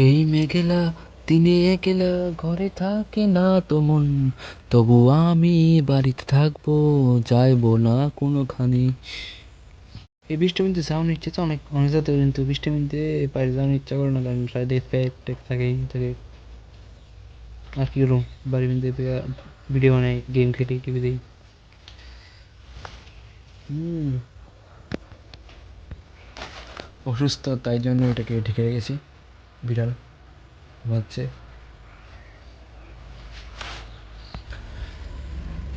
এই মেঘেলা দিনে একলা ঘরে থাকে না তো মন, তবু আমি বাড়িতে থাকবো, যাইবো না কোনোখানে। এই বৃষ্টি মিনতে যাওয়ার ইচ্ছে তো অনেক অনেক যাতে, কিন্তু বৃষ্টি মিনতে বাইরে যাওয়ার ইচ্ছা করে না, কারণ সাইডে প্যাক ট্যাক থাকেই থাকে। আর কি করুম, বাড়ি মিনতে ভিডিও বানাই, গেম খেলি, টিভি দিই। অসুস্থ, তাই জন্য এটাকে ঢেকে রেখেছি। বিড়াল হচ্ছে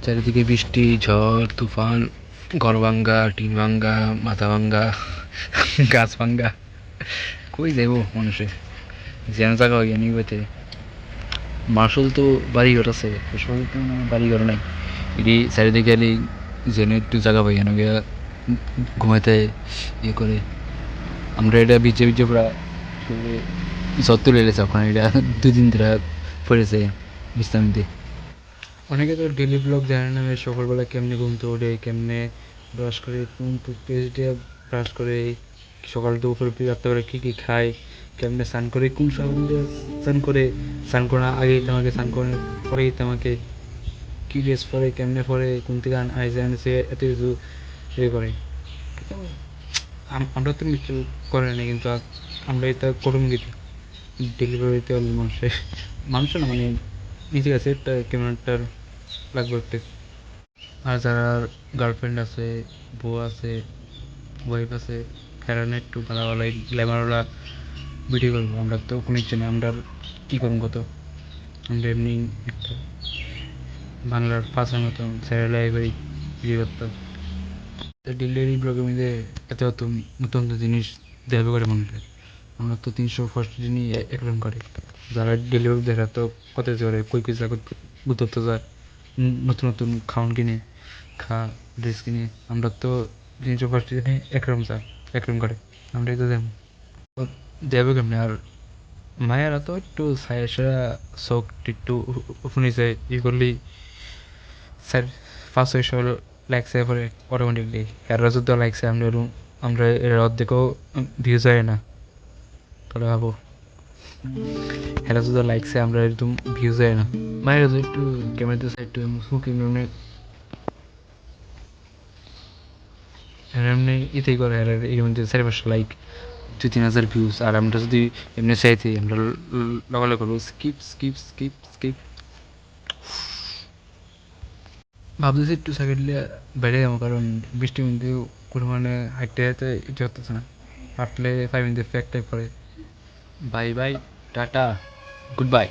চারিদিকে বৃষ্টি, ঝড়, তুফান, ঘর ভাঙ্গা, টিন ভাঙ্গা, মাথা ভাঙ্গা, গাছ ভাঙ্গা। কই যাইব মানুষে, যেন জায়গা হইয়া নিবেতে। মার্শাল তো বাড়িঘর আছে, কুশল তো বাড়িঘর নাই। এটি চারিদিকে এলি যেন একটু জায়গা পাই যেন গিয়া ঘুমাইতে ইয়ে করে। আমরা এটা বিচে বিচে পুরা যত তুলে এলেছে, ওখানে এটা 2 দিন ধরে পড়েছে বিশ্রামিতে। অনেকে তো ডেলি ব্লগ জানে না, সকালবেলা কেমনে ঘুমতে ওঠে, কেমনে ব্রাশ করে, কোন টুথপেস্ট দিয়ে ব্রাশ করে, সকাল দুপুর রাত্রে করে কী কী খায়, কেমনে স্নান করে, কোন সাবান দিয়ে স্নান করে, স্নান করার আগেই তোমাকে, স্নান করার পরেই তোমাকে, কী ড্রেস পরে, কেমনে পরে, কোন থেকে আইসে আনছে, এত কিছু ইয়ে করে। আমরা তো কিছু করে না, কিন্তু আমরা এটা করুন কিছু ডেলিভারিতে হলে মানুষের না, মানে নিজে আছে একটা কেমন একটা লাগবে একটা। আর যারা গার্লফ্রেন্ড আছে, বউ আছে, ওয়াইফ আছে, হেরান একটু ভালোভালো গ্ল্যামারওয়ালা ভিডিও করবো। আমরা তো কোনো ইচ্ছে নেই, আমরা কী করুন কত, আমরা এমনি একটা বাংলার ফাঁসের মতন স্যারেলাই করি ভিডিও করতাম। ডেলিভারি ব্লগের মধ্যে এত এত নতুন নতুন জিনিস দেখবে করে মনে হয়। আমরা তো 365 দিনই একরকম করে। যারা ডেলিভারি দেখা তো কত করে, কই কই জায়গা ঘুরতে যায়, নতুন নতুন খাওয়ান কিনে খা, ড্রেস কিনে। আমরা তো 365 দিনে একরকম যা একরকম করে। আমরা তো দেখ দেবে কেমনি। আর মায়েরা তো একটু সাইসা চোখ একটু শুনিছে ই করলেই স্যার 500-600 লাগছে পরে অটোমেটিকলি। এরা যদি লাগছে আমরা আমরা এর অর্ধেকও ভিউজ হয় না, তাহলে ভাবো এরা যদি লাগছে আমরা একদম ভিউজ হয় না। মায়ের যদি একটু ক্যামেরাতে একটু মুখি মানে এমনি ইতেই করে, আর এর মধ্যে 4-500 লাইক, 2-3 হাজার ভিউজ। আর আমরা যদি এমনি চাইতে আমরা লগালগ করবো স্কিপ স্কিপ স্কিপ স্কিপ। ভাবতেছি একটু সেকেন্ড বেড়ে যাবো, কারণ বৃষ্টি মধ্যে কোনো মানে হাঁটতে হাঁটতে ইচ্ছে হতেছে না। হাঁটলে 5 মিনিট ফ্যাক টাইপ করে। Bye bye, tata, good bye.